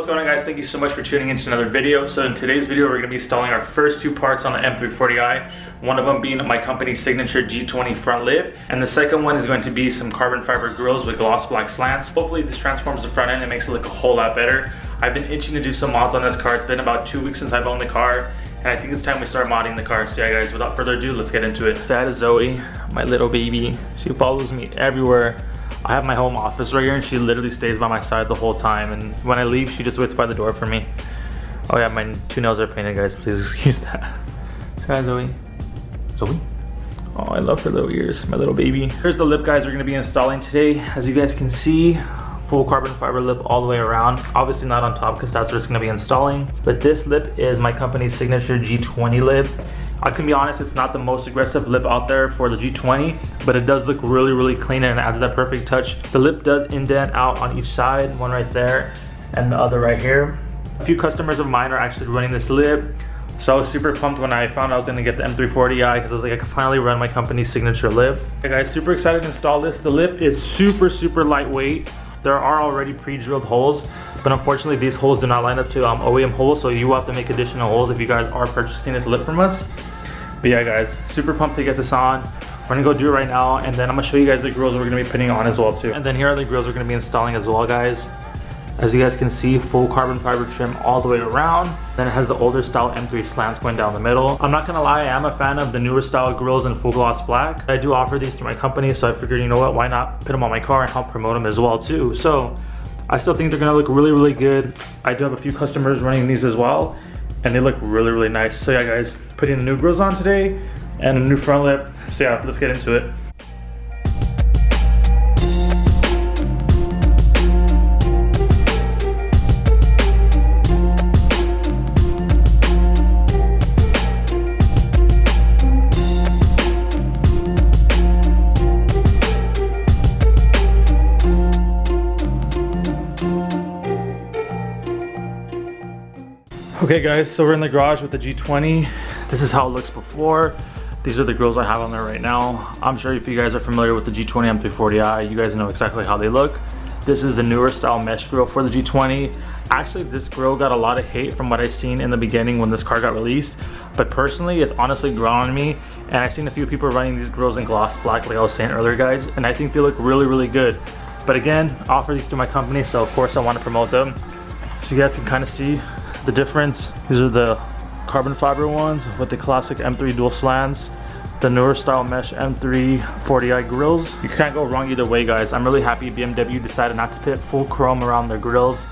going on, guys? Thank you so much for tuning into another video. So in today's video, we're going to be installing our first two parts on the M340i. One of them being my company's signature G20 front lid, and the second one is going to be some carbon fiber grills with gloss black slants. Hopefully this transforms the front end and makes it look a whole lot better. I've been itching to do some mods on this car. It's been about 2 weeks since I've owned the car, and I think it's time we start modding the car. So yeah, guys, without further ado, let's get into it. That is Zoe, my little baby. She follows me everywhere. I have my home office right here, and she literally stays by my side the whole time, and when I leave, she just waits by the door for me. Oh yeah, my two nails are painted, guys. Please excuse that. Hi, Zoe. Zoe? Oh, I love her little ears, my little baby. Here's the lip, guys, we're gonna be installing today. As you guys can see, full carbon fiber lip all the way around. Obviously not on top because that's what it's gonna be installing. But this lip is my company's signature G20 lip. I can be honest, it's not the most aggressive lip out there for the G20, but it does look really, really clean and adds that perfect touch. The lip does indent out on each side, one right there and the other right here. A few customers of mine are actually running this lip, so I was super pumped when I found I was gonna get the M340i because I was like, I can finally run my company's signature lip. Hey guys, super excited to install this. The lip is super, super lightweight. There are already pre-drilled holes, but unfortunately these holes do not line up to OEM holes, so you will have to make additional holes if you guys are purchasing this lip from us. But yeah, guys, super pumped to get this on. We're gonna go do it right now, and then I'm gonna show you guys the grills we're gonna be putting on as well too. And then here are the grills we're gonna be installing as well, guys. As you guys can see, full carbon fiber trim all the way around. Then it has the older style M3 slants going down the middle. I'm not gonna lie, I am a fan of the newer style grills in full gloss black. I do offer these through my company, so I figured, you know what, why not put them on my car and help promote them as well too. So I still think they're gonna look really, really good. I do have a few customers running these as well, and they look really, really nice. So yeah, guys, putting the new grills on today and a new front lip. So yeah, let's get into it. Okay guys, so we're in the garage with the G20. This is how it looks before. These are the grills I have on there right now. I'm sure if you guys are familiar with the G20 M340i, you guys know exactly how they look. This is the newer style mesh grill for the G20. Actually, this grill got a lot of hate from what I've seen in the beginning when this car got released. But personally, it's honestly grown on me. And I've seen a few people running these grills in gloss black, like I was saying earlier, guys. And I think they look really, really good. But again, I offer these to my company, so of course I want to promote them. So you guys can kind of see the difference. These are the carbon fiber ones with the classic M3 dual slants, the newer style mesh M340i grills. You can't go wrong either way, guys. I'm really happy BMW decided not to put full chrome around their grills.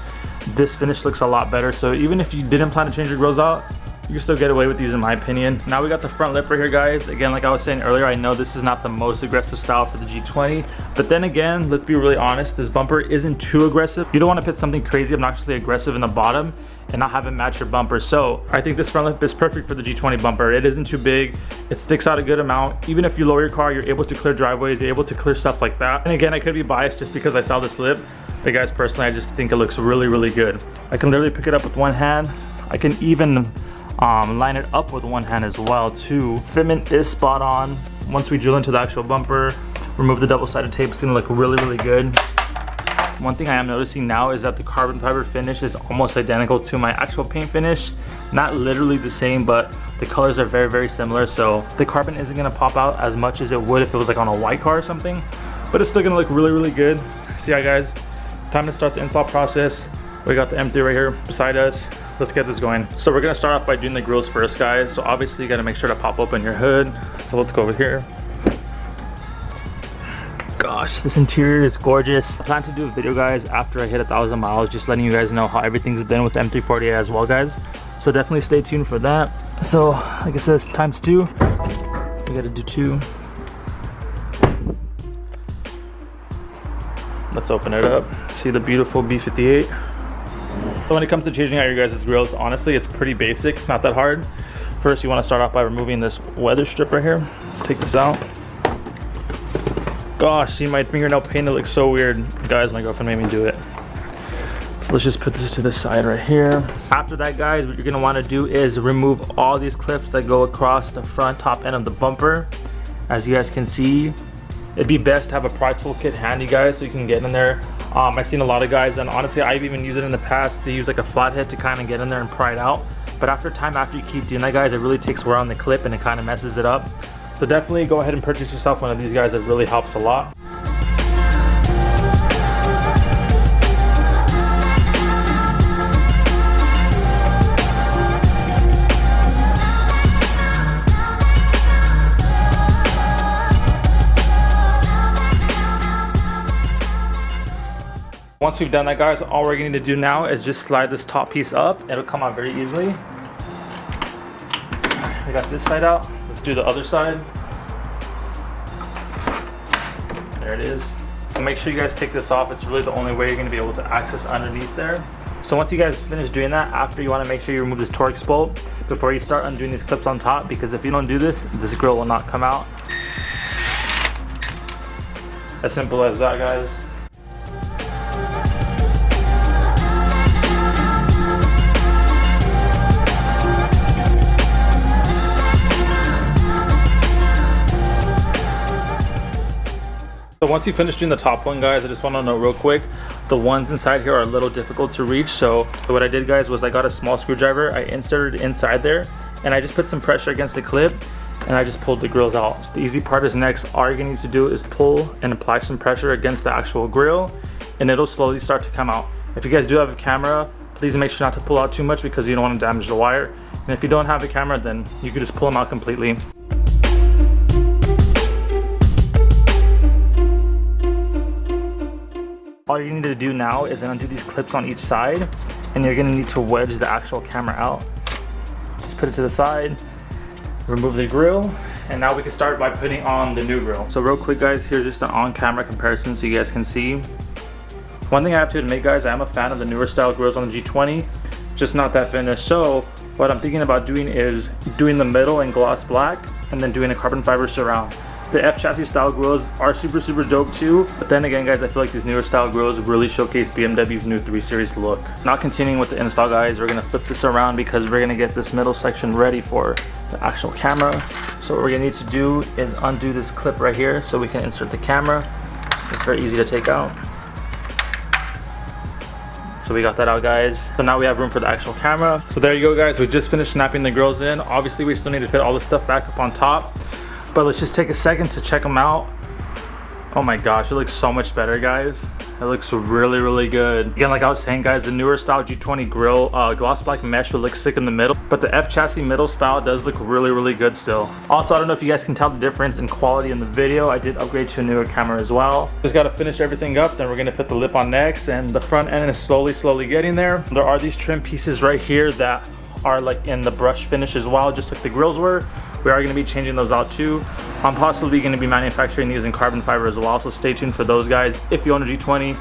This finish looks a lot better, so even if you didn't plan to change your grills out, you can still get away with these in my opinion. Now we got the front lip right here, guys. Again, like I was saying earlier, I know this is not the most aggressive style for the G20, but then again, let's be really honest, this bumper isn't too aggressive. You don't want to put something crazy obnoxiously aggressive in the bottom and not have it match your bumper. So I think this front lip is perfect for the G20 bumper. It isn't too big, it sticks out a good amount. Even if you lower your car, you're able to clear driveways, you're able to clear stuff like that. And again, I could be biased just because I saw this lip, but guys, personally, I just think it looks really, really good. I can literally pick it up with one hand. I can even line it up with one hand as well too. Fitment is spot on. Once we drill into the actual bumper, remove the double-sided tape, it's gonna look really, really good. One thing I am noticing now is that the carbon fiber finish is almost identical to my actual paint finish. Not literally the same, but the colors are very, very similar, so the carbon isn't gonna pop out as much as it would if it was like on a white car or something, but it's still gonna look really, really good. So yeah, guys, time to start the install process. We got the M3 right here beside us. Let's get this going. So we're gonna start off by doing the grills first, guys. So obviously you gotta make sure to pop open your hood. So let's go over here. Gosh, this interior is gorgeous. I plan to do a video, guys, after I hit 1,000 miles, just letting you guys know how everything's been with the M340i as well, guys. So definitely stay tuned for that. So like I said, times 2. We gotta do 2. Let's open it up. See the beautiful B58. So when it comes to changing out your guys' grills, honestly, it's pretty basic. It's not that hard. First, you want to start off by removing this weather strip right here. Let's take this out. Gosh, see my fingernail paint, it looks so weird. Guys, my girlfriend made me do it. So let's just put this to the side right here. After that, guys, what you're gonna want to do is remove all these clips that go across the front top end of the bumper. As you guys can see, it'd be best to have a pry tool kit handy, guys, so you can get in there I've seen a lot of guys, and honestly I've even used it in the past, they use like a flathead to kind of get in there and pry it out. But after you keep doing that, guys, it really takes wear on the clip and it kind of messes it up. So definitely go ahead and purchase yourself one of these guys. It really helps a lot. Once we've done that, guys, all we're going to do now is just slide this top piece up. It'll come out very easily. We got this side out. Let's do the other side. There it is. So make sure you guys take this off. It's really the only way you're going to be able to access underneath there. So once you guys finish doing that, after, you want to make sure you remove this Torx bolt before you start undoing these clips on top, because if you don't do this, this grill will not come out. As simple as that, guys. So once you finish doing the top one, guys, I just want to know real quick, the ones inside here are a little difficult to reach. So what I did, guys, was I got a small screwdriver, I inserted it inside there, and I just put some pressure against the clip, and I just pulled the grills out. So the easy part is next. All you're gonna need to do is pull and apply some pressure against the actual grill, and it'll slowly start to come out. If you guys do have a camera, please make sure not to pull out too much because you don't want to damage the wire. And if you don't have a camera, then you can just pull them out completely. All you need to do now is undo these clips on each side, and you're gonna need to wedge the actual camera out. Just put it to the side, remove the grill, and now we can start by putting on the new grill. So real quick, guys, here's just an on-camera comparison so you guys can see. One thing I have to admit, guys, I am a fan of the newer style grills on the G20, just not that finished. So what I'm thinking about doing is doing the middle in gloss black and then doing a carbon fiber surround. The F chassis style grills are super dope too, but then again, guys, I feel like these newer style grills really showcase BMW's new 3 Series look. Now continuing with the install, guys, we're gonna flip this around because we're gonna get this middle section ready for the actual camera. So what we're gonna need to do is undo this clip right here so we can insert the camera. It's very easy to take out. So we got that out, guys. So now we have room for the actual camera. So there you go, guys. We just finished snapping the grills in. Obviously, we still need to put all the stuff back up on top, but let's just take a second to check them out. Oh my gosh, it looks so much better, guys. It looks really good. Again, like I was saying, guys, the newer style G20 grill, gloss black mesh would look sick in the middle, but the F chassis middle style does look really good still. Also, I don't know if you guys can tell the difference in quality in the video. I did upgrade to a newer camera as well. Just gotta finish everything up, then we're gonna put the lip on next, and the front end is slowly getting there. There are these trim pieces right here that are like in the brush finish as well, just like the grills were. We are going to be changing those out too. I'm possibly going to be manufacturing these in carbon fiber as well, so stay tuned for those, guys, if you own a G20.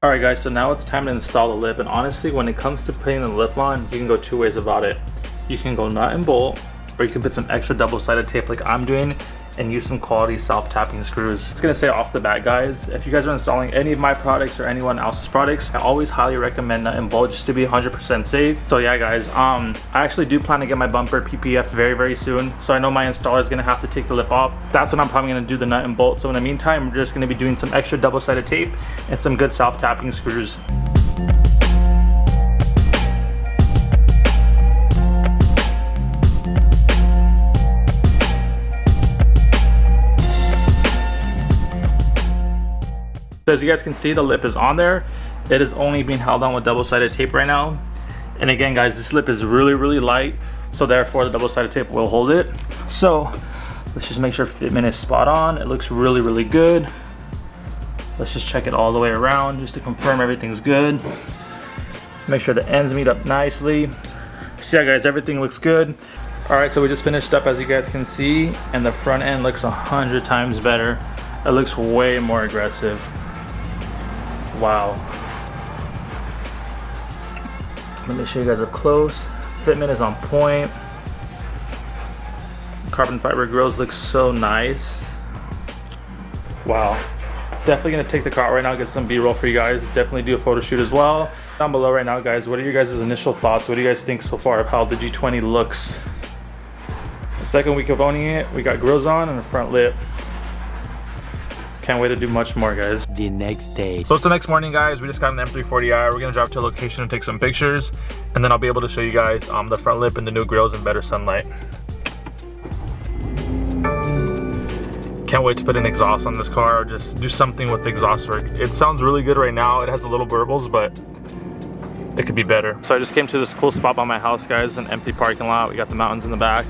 Alright, guys, so now it's time to install the lip, and honestly, when it comes to putting the lip on, you can go two ways about it. You can go nut and bolt, or you can put some extra double-sided tape like I'm doing and use some quality self-tapping screws. It's gonna say off the bat, guys, if you guys are installing any of my products or anyone else's products, I always highly recommend nut and bolt just to be 100% safe. So yeah, guys, I actually do plan to get my bumper PPF very soon, so I know my installer is gonna have to take the lip off. That's when I'm probably gonna do the nut and bolt. So in the meantime, we're just gonna be doing some extra double-sided tape and some good self-tapping screws. So as you guys can see, the lip is on there. It is only being held on with double-sided tape right now. And again, guys, this lip is really light, so therefore the double-sided tape will hold it. So let's just make sure fitment is spot on. It looks really good. Let's just check it all the way around just to confirm everything's good. Make sure the ends meet up nicely. So yeah, guys, everything looks good. All right, so we just finished up, as you guys can see, and the front end looks 100 times better. It looks way more aggressive. Wow. Let me show you guys up close. Fitment is on point. Carbon fiber grills look so nice. Wow. Definitely gonna take the car out right now, get some B-roll for you guys. Definitely do a photo shoot as well. Down below right now, guys, what are your guys' initial thoughts? What do you guys think so far of how the G20 looks? The second week of owning it, we got grills on and a front lip. Can't wait to do much more, guys. The next day. So it's the next morning, guys. We just got an M340i. We're gonna drive to a location and take some pictures, and then I'll be able to show you guys the front lip and the new grills in better sunlight. Can't wait to put an exhaust on this car, or just do something with the exhaust work. It sounds really good right now. It has a little burbles, but it could be better. So I just came to this cool spot by my house, guys, an empty parking lot. We got the mountains in the back.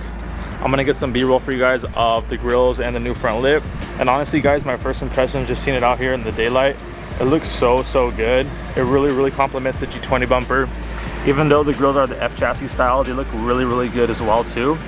I'm gonna get some B-roll for you guys of the grills and the new front lip. And honestly, guys, my first impression just seeing it out here in the daylight, it looks so good. It really complements the G20 bumper. Even though the grills are the F chassis style, they look really good as well too.